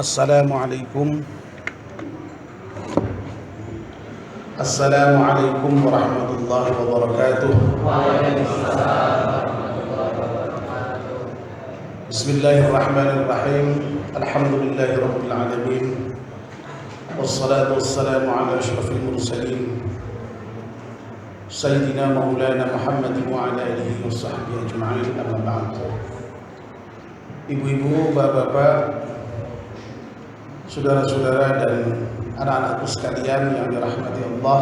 Assalamualaikum Assalamualaikum warahmatullahi wabarakatuh. Bismillahirrahmanirrahim. Alhamdulillahirabbil alamin. Wassalatu wassalamu ala asyrafil mursalin Sayyidina Maulana Muhammadin wa ala alihi washabbihi ajma'in. Amma ba'd. Ibu-ibu, bapak-bapak, saudara-saudara dan anak-anakku sekalian yang dirahmati Allah,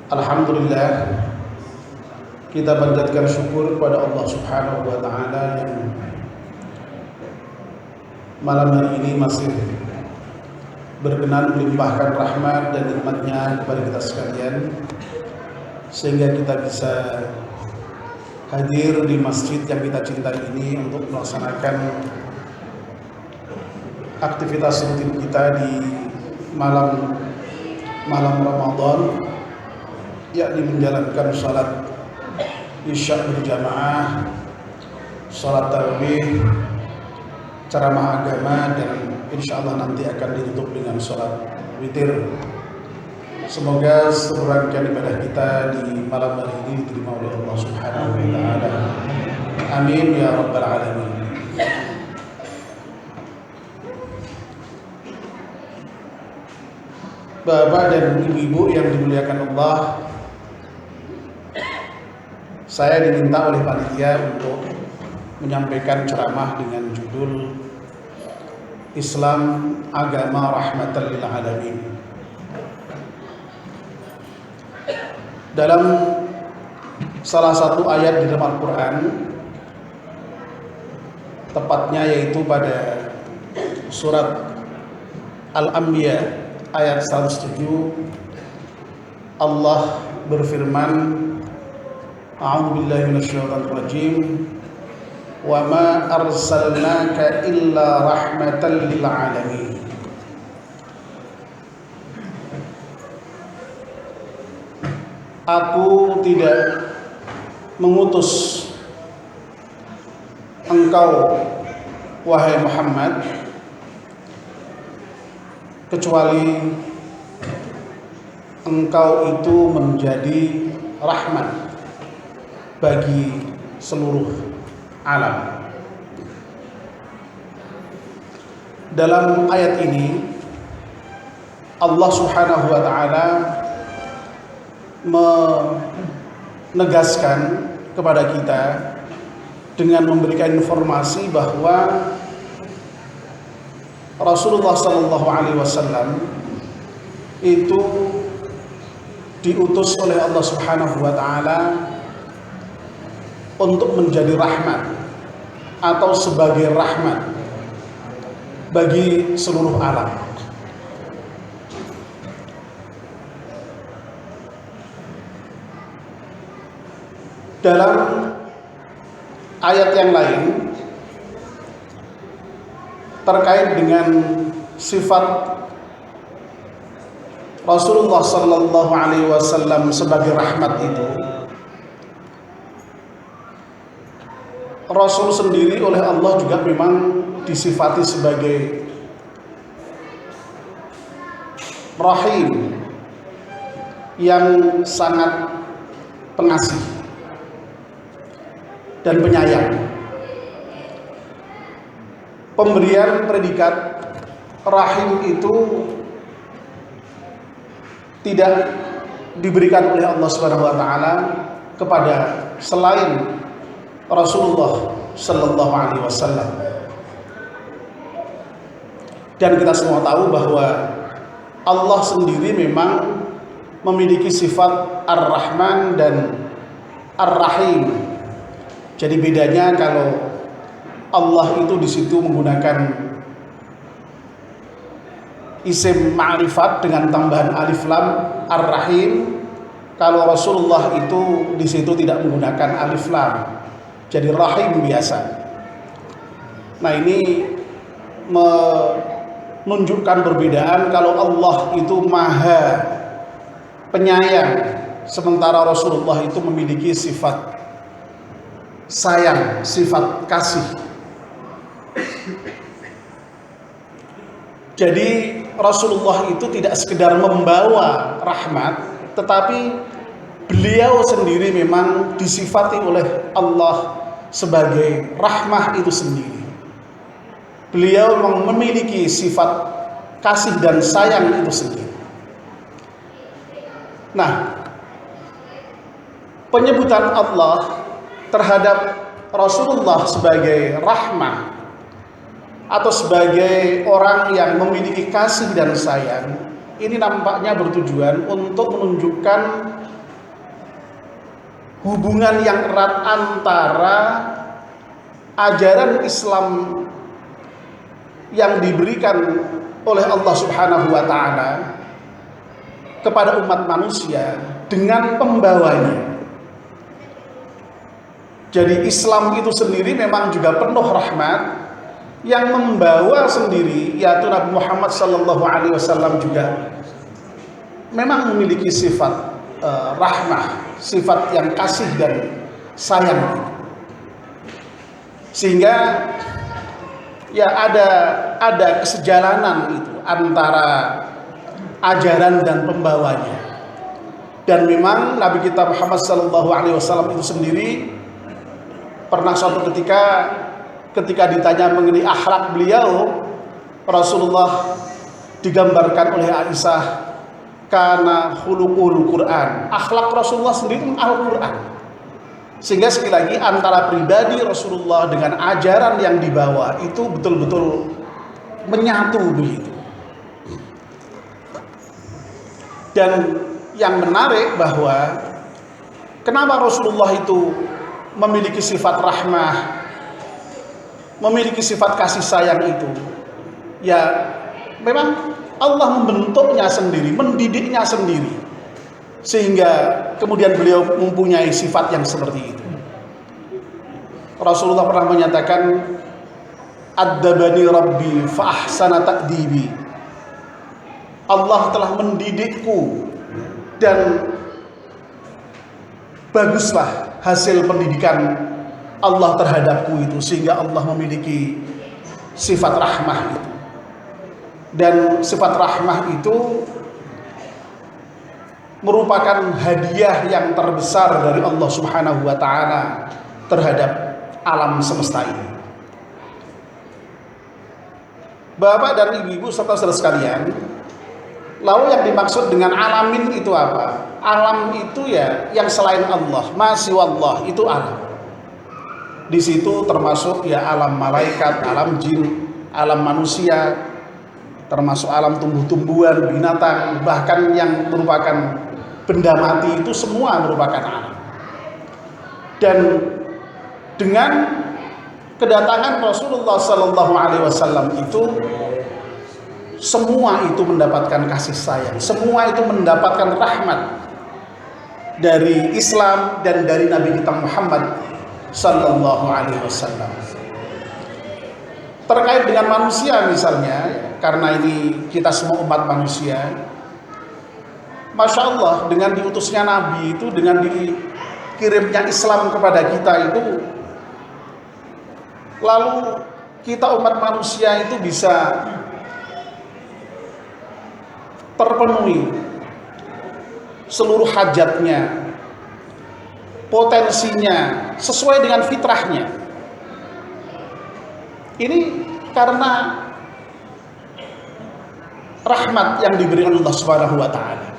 alhamdulillah kita panjatkan syukur kepada Allah Subhanahu wa taala yang malam hari ini masih berkenan melimpahkan rahmat dan nikmat-Nya kepada kita sekalian sehingga kita bisa hadir di masjid yang kita cintai ini untuk melaksanakan aktivitas rutin kita di malam Ramadan, yakni menjalankan salat Isya berjamaah, salat tarawih, ceramah agama, dan insyaallah nanti akan ditutup dengan salat witir. Semoga seluruh rangkaian ibadah kita di malam hari ini diterima oleh Allah Subhanahu wa taala. Amin ya rabbal alamin. Bapak dan ibu-ibu yang dimuliakan Allah, saya diminta oleh panitia untuk menyampaikan ceramah dengan judul Islam Agama Rahmatan lil Alamin. Dalam salah satu ayat di dalam Al-Quran, tepatnya yaitu pada surat Al-Anbiya ayat 107, Allah berfirman, A'udzubillahi minasyaitonir rajim, wa ma arsalnaka illa rahmatan lil alamin. Aku tidak mengutus engkau wahai Muhammad kecuali engkau itu menjadi rahmat bagi seluruh alam. Dalam ayat ini Allah Subhanahu wa taala menegaskan kepada kita dengan memberikan informasi bahwa Rasulullah sallallahu alaihi wasallam itu diutus oleh Allah Subhanahu wa taala untuk menjadi rahmat atau sebagai rahmat bagi seluruh alam. Dalam ayat yang lain terkait dengan sifat Rasulullah sallallahu alaihi wasallam sebagai rahmat itu, Rasul sendiri oleh Allah juga memang disifati sebagai Rahim, yang sangat pengasih dan penyayang. Pemberian predikat Rahim itu tidak diberikan oleh Allah Subhanahu wa taala kepada selain Rasulullah sallallahu alaihi wasallam. Dan kita semua tahu bahwa Allah sendiri memang memiliki sifat Ar-Rahman dan Ar-Rahim. Jadi bedanya kalau Allah itu di situ menggunakan isim ma'rifat dengan tambahan alif lam Ar-Rahim, kalau Rasulullah itu di situ tidak menggunakan alif lam, jadi Rahim biasa. Nah, ini menunjukkan perbedaan. Kalau Allah itu maha penyayang, sementara Rasulullah itu memiliki sifat sayang, sifat kasih. Jadi Rasulullah itu tidak sekedar membawa rahmat, tetapi beliau sendiri memang disifati oleh Allah sebagai rahmah itu sendiri. Beliau memiliki sifat kasih dan sayang itu sendiri. Nah, penyebutan Allah terhadap Rasulullah sebagai rahmah atau sebagai orang yang memiliki kasih dan sayang, ini nampaknya bertujuan untuk menunjukkan hubungan yang erat antara ajaran Islam yang diberikan oleh Allah Subhanahu wa taala kepada umat manusia dengan pembawanya. Jadi Islam itu sendiri memang juga penuh rahmat. Yang membawa sendiri yaitu Nabi Muhammad SAW juga memang memiliki sifat rahmah, sifat yang kasih dan sayang. Sehingga ya ada kesejalanan itu antara ajaran dan pembawanya. Dan memang Nabi kita Muhammad SAW itu sendiri pernah suatu ketika ditanya mengenai akhlak beliau, Rasulullah digambarkan oleh Aisyah kana khuluqul Quran. Akhlak Rasulullah sendiri Al-Quran. Sehingga sekali lagi antara pribadi Rasulullah dengan ajaran yang dibawa itu betul-betul menyatu begitu. Dan yang menarik bahwa kenapa Rasulullah itu memiliki sifat rahmah, memiliki sifat kasih sayang itu, ya memang Allah membentuknya sendiri, mendidiknya sendiri, sehingga kemudian beliau mempunyai sifat yang seperti itu. Rasulullah pernah menyatakan, "Addabani Rabbi fa ahsana ta'dibi." Allah telah mendidikku dan baguslah hasil pendidikan Allah terhadapku itu, sehingga Allah memiliki sifat rahmah itu. Dan sifat rahmah itu merupakan hadiah yang terbesar dari Allah Subhanahu wa taala terhadap alam semesta ini. Bapak dan ibu-ibu serta saudara sekalian, lalu yang dimaksud dengan alamin itu apa? Alam itu ya yang selain Allah, masih Allah itu alam. Di situ termasuk ya alam malaikat, alam jin, alam manusia, termasuk alam tumbuh-tumbuhan, binatang, bahkan yang merupakan benda mati itu semua merupakan alam. Dan dengan kedatangan Rasulullah SAW itu semua itu mendapatkan kasih sayang, semua itu mendapatkan rahmat dari Islam dan dari Nabi kita Muhammad Sallallahu Alaihi Wasallam. Terkait dengan manusia misalnya, karena ini kita semua umat manusia, Masya Allah, dengan diutusnya Nabi itu, dengan dikirimnya Islam kepada kita itu, lalu kita umat manusia itu bisa terpenuhi seluruh hajatnya, potensinya sesuai dengan fitrahnya. Ini karena rahmat yang diberikan Allah Subhanahu wa taala.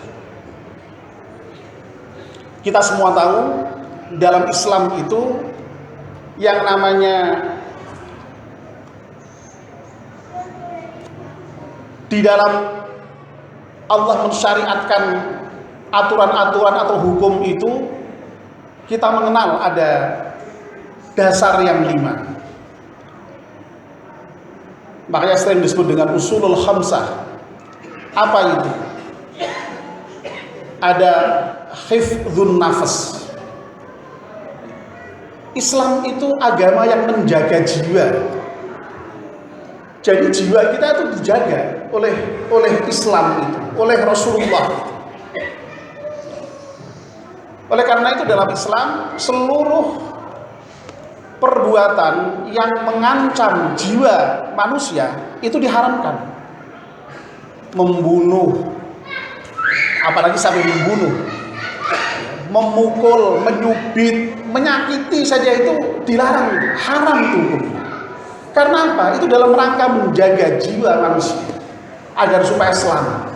Kita semua tahu dalam Islam itu yang namanya di dalam Allah mensyariatkan aturan-aturan atau hukum itu, kita mengenal ada dasar yang 5. Makanya sering disebut dengan usulul khamsah. Apa itu? Ada hifdzun nafas. Islam itu agama yang menjaga jiwa. Jadi jiwa kita itu dijaga oleh Islam itu, oleh Rasulullah itu. Oleh karena itu dalam Islam seluruh perbuatan yang mengancam jiwa manusia itu diharamkan. membunuh, apalagi sampai membunuh, memukul, menyubit, menyakiti saja itu dilarang, haram itu hukumnya. Karena apa? Itu dalam rangka menjaga jiwa manusia agar supaya selamat.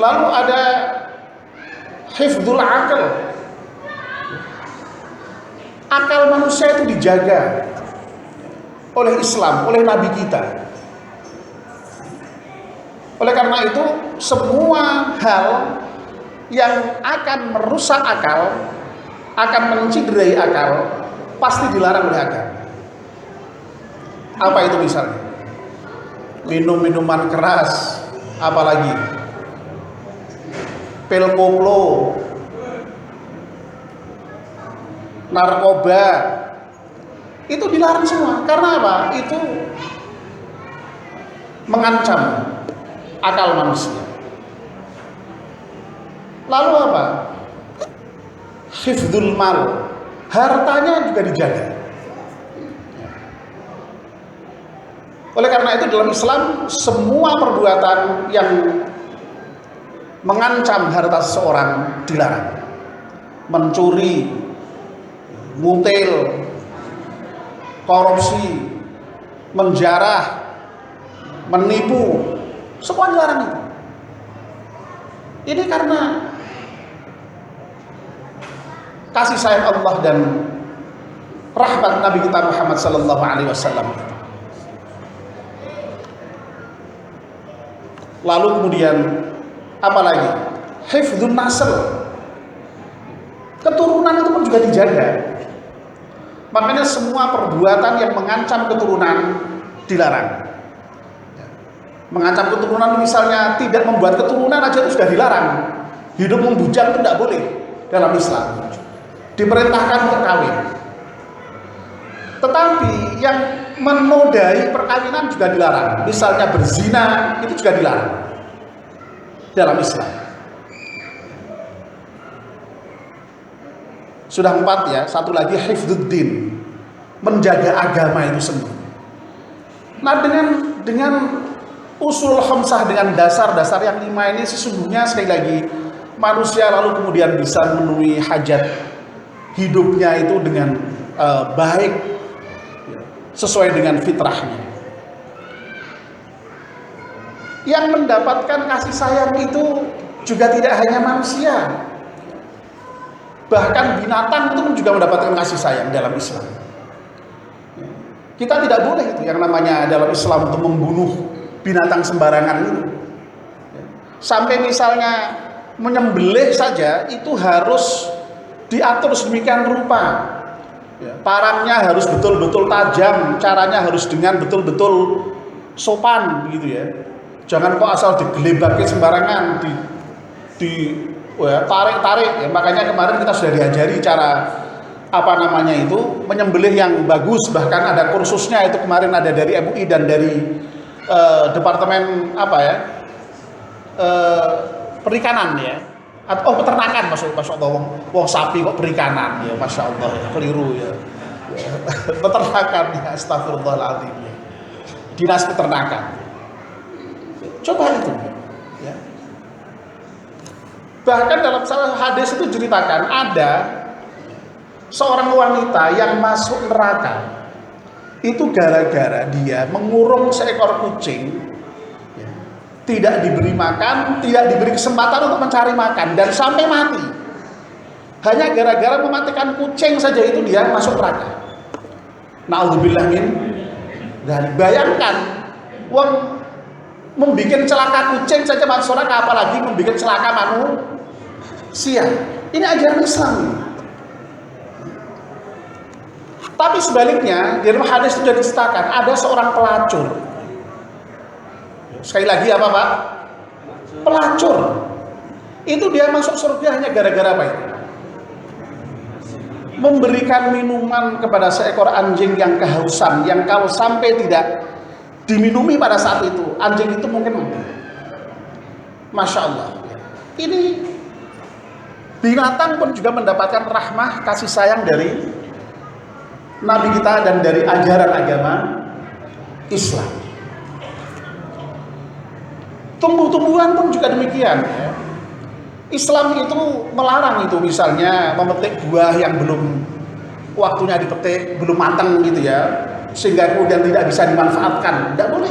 Lalu ada hifdzul akal. Akal manusia itu dijaga oleh Islam, oleh Nabi kita. Oleh karena itu, semua hal yang akan merusak akal, akan menciderai akal, pasti dilarang oleh agama. Apa itu misalnya? Minum minuman keras, apalagi pil koplo, narkoba, itu dilarang semua. Karena apa? Itu mengancam akal manusia. Lalu apa? Hifdzul mal, hartanya juga dijaga. Oleh karena itu dalam Islam semua perbuatan yang mengancam harta seseorang dilarang. Mencuri, mutil, korupsi, menjarah, menipu, semua dilarang itu. Ini karena kasih sayang Allah dan rahmat Nabi kita Muhammad sallallahu alaihi wasallam. Lalu kemudian apa lagi? Hifdzun nasl. Keturunan itu pun juga dijaga. Makanya semua perbuatan yang mengancam keturunan dilarang. Mengancam keturunan misalnya tidak membuat keturunan aja itu sudah dilarang. Hidup membujang itu tidak boleh dalam Islam. Diperintahkan untuk kawin. Tetapi yang menodai perkawinan juga dilarang. Misalnya berzina itu juga dilarang dalam Islam. Sudah 4 ya. Satu lagi hifdzuddin, menjaga agama itu sendiri. Nah dengan usul khamsah, dengan dasar-dasar yang 5 ini sesungguhnya sekali lagi manusia lalu kemudian bisa memenuhi hajat hidupnya itu dengan baik sesuai dengan fitrahnya. Yang mendapatkan kasih sayang itu juga tidak hanya manusia, bahkan binatang itu juga mendapatkan kasih sayang dalam Islam. Kita tidak boleh itu yang namanya dalam Islam untuk membunuh binatang sembarangan itu. Sampai misalnya menyembelih saja itu harus diatur sedemikian rupa. Parangnya harus betul-betul tajam, caranya harus dengan betul-betul sopan begitu ya. Jangan kok asal digelebaki sembarangan, tarik-tarik ya. Makanya kemarin kita sudah diajari cara menyembelih yang bagus, bahkan ada kursusnya itu kemarin ada dari MUI dan dari departemen perikanan ya. Peternakan masya Allah, wong sapi kok perikanan ya, masya Allah ya, keliru ya. Peternakan ya, astagfirullahaladzim ya. Dinas peternakan. Coba itu ya. Bahkan dalam salah hadis itu ceritakan ada seorang wanita yang masuk neraka itu gara-gara dia mengurung seekor kucing. Tidak diberi makan, tidak diberi kesempatan untuk mencari makan, dan sampai mati. Hanya gara-gara mematikan kucing saja itu dia masuk neraka. Na'udzubillah min dzalik. Bayangkan, wong membikin celaka kucing saja masuk neraka, apalagi membikin celaka manusia. Ini ajaran Islam. Tapi sebaliknya, di dalam hadis itu sudah diceritakan ada seorang pelacur. Sekali lagi apa Pak? Pelacur. Itu dia masuk surga hanya gara-gara apa itu? Memberikan minuman kepada seekor anjing yang kehausan, yang kalau sampai tidak diminumi pada saat itu, anjing itu mungkin mati. Masya Allah. Ini binatang pun juga mendapatkan rahmah kasih sayang dari Nabi kita dan dari ajaran agama Islam. Tumbuh-tumbuhan pun juga demikian ya. Islam itu melarang itu misalnya memetik buah yang belum waktunya dipetik, belum matang gitu ya, sehingga kemudian tidak bisa dimanfaatkan. Tidak boleh.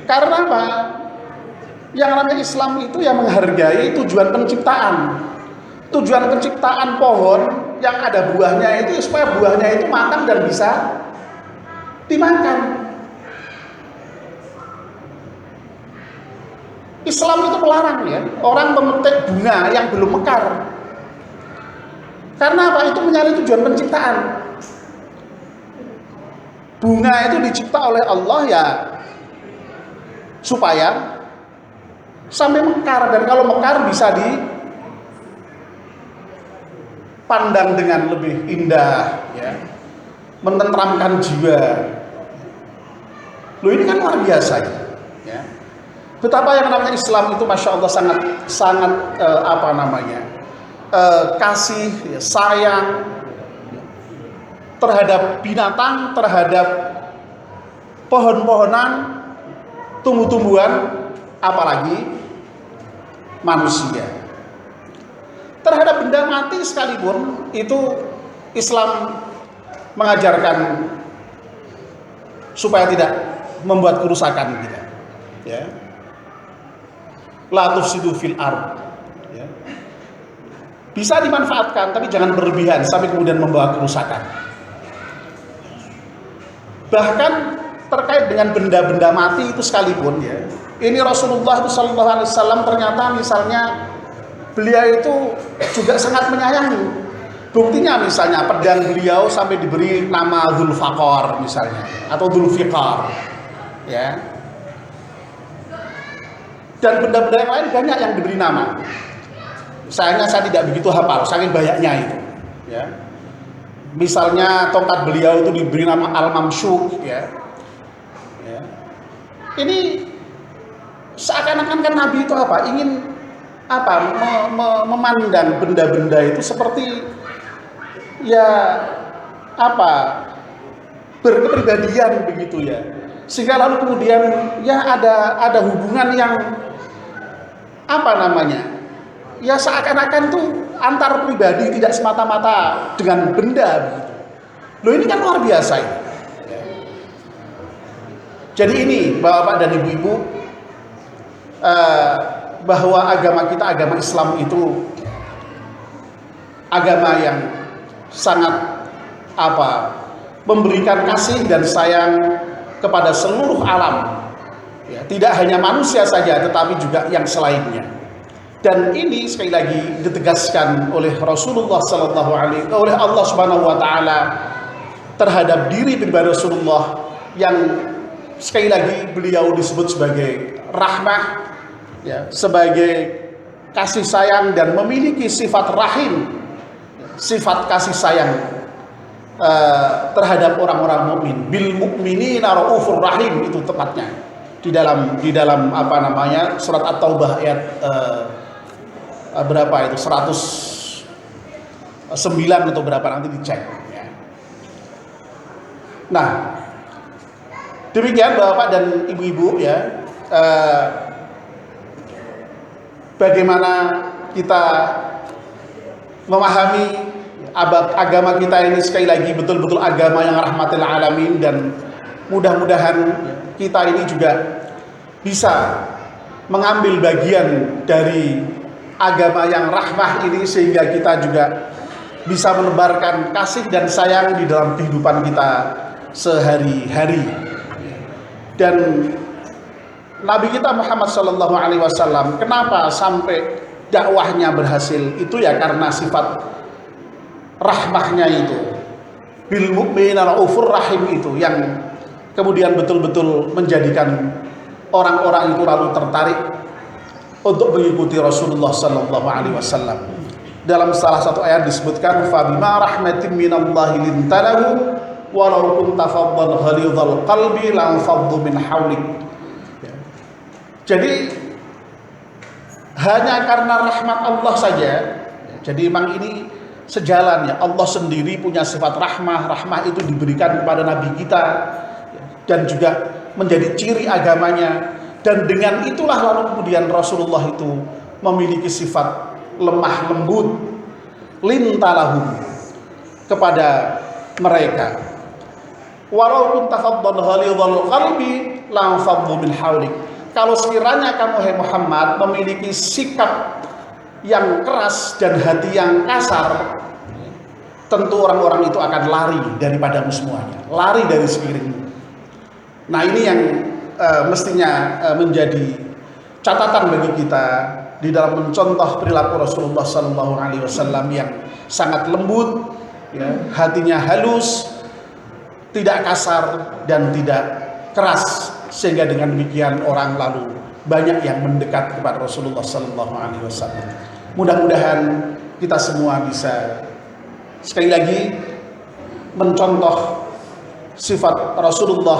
Karena apa? Yang namanya Islam itu yang menghargai tujuan penciptaan. Tujuan penciptaan pohon yang ada buahnya itu supaya buahnya itu matang dan bisa dimakan. Islam itu melarang ya orang memetik bunga yang belum mekar. Karena apa? Itu menyalahi tujuan penciptaan. Bunga itu dicipta oleh Allah ya supaya sampai mekar, dan kalau mekar bisa dipandang dengan lebih indah ya, menenteramkan jiwa. Loh, ini kan luar biasa ya. Betapa yang namanya Islam itu Masya Allah sangat kasih ya, sayang terhadap binatang, terhadap pohon-pohonan, tumbuh-tumbuhan, apalagi manusia. Terhadap benda mati sekalipun itu Islam mengajarkan supaya tidak membuat kerusakan gitu ya. La tufsidu fil ard ya. Bisa dimanfaatkan tapi jangan berlebihan sampai kemudian membawa kerusakan. Bahkan terkait dengan benda-benda mati itu sekalipun ya, ini Rasulullah SAW ternyata misalnya beliau itu juga sangat menyayangi. Buktinya misalnya pedang beliau sampai diberi nama Dzulfaqar misalnya, atau Dzulfiqar ya. Dan benda-benda yang lain banyak yang diberi nama. Sayangnya saya tidak begitu hafal, saking banyaknya itu ya. Misalnya tongkat beliau itu diberi nama Al-Mamsyuk ya. Ini seakan-akan kan Nabi itu apa? Ingin apa? Memandang benda-benda itu seperti ya apa? Berkepribadian begitu ya. Sehingga lalu kemudian ya ada hubungan yang apa namanya? Ya seakan-akan tuh antar pribadi, tidak semata-mata dengan benda begitu. Loh, ini kan luar biasa ini. Jadi ini Bapak dan Ibu-ibu, bahwa agama kita, agama Islam itu agama yang sangat memberikan kasih dan sayang kepada seluruh alam ya, tidak hanya manusia saja tetapi juga yang selainnya. Dan ini sekali lagi ditegaskan oleh Rasulullah oleh Allah Subhanahu wa taala terhadap diri pribadi Rasulullah, yang sekali lagi beliau disebut sebagai rahmah ya, sebagai kasih sayang dan memiliki sifat rahim, sifat kasih sayang terhadap orang-orang mukmin. Bil mukminina raufur rahim, itu tepatnya di dalam surat At-Taubah ayat berapa itu, 109 atau berapa, nanti dicek ya. Nah, demikian Bapak dan Ibu-ibu ya, bagaimana kita memahami agama kita ini, sekali lagi betul-betul agama yang rahmatil alamin, dan mudah-mudahan kita ini juga bisa mengambil bagian dari agama yang rahmah ini, sehingga kita juga bisa menebarkan kasih dan sayang di dalam kehidupan kita sehari-hari. Dan Nabi kita Muhammad SAW, kenapa sampai dakwahnya berhasil? Itu ya karena sifat rahmahnya itu, bil mu'minina raufur rahim, itu yang kemudian betul-betul menjadikan orang-orang itu lalu tertarik untuk mengikuti Rasulullah SAW. Dalam salah satu ayat disebutkan, fabima rahmatin minallahi lintalahu walau kunta faddan ghalidhal qalbi lanfaddu min hawlik. Jadi hanya karena rahmat Allah saja. Jadi memang ini sejalan ya, Allah sendiri punya sifat rahmah. Rahmah itu diberikan kepada Nabi kita dan juga menjadi ciri agamanya. Dan dengan itulah lalu kemudian Rasulullah itu memiliki sifat lemah lembut, lintalahum, kepada mereka. Walaupun tafaddan ghalidhal qalbi la faddu min haulik. Kalau sekiranya kamu hai Muhammad memiliki sikap yang keras dan hati yang kasar, tentu orang-orang itu akan lari daripadamu semuanya, lari dari sekelilingmu. Nah, ini yang mestinya menjadi catatan bagi kita di dalam mencontoh perilaku Rasulullah SAW yang sangat lembut, ya, hatinya halus, tidak kasar dan tidak keras, sehingga dengan demikian orang lalu banyak yang mendekat kepada Rasulullah SAW. Mudah-mudahan kita semua bisa sekali lagi mencontoh sifat Rasulullah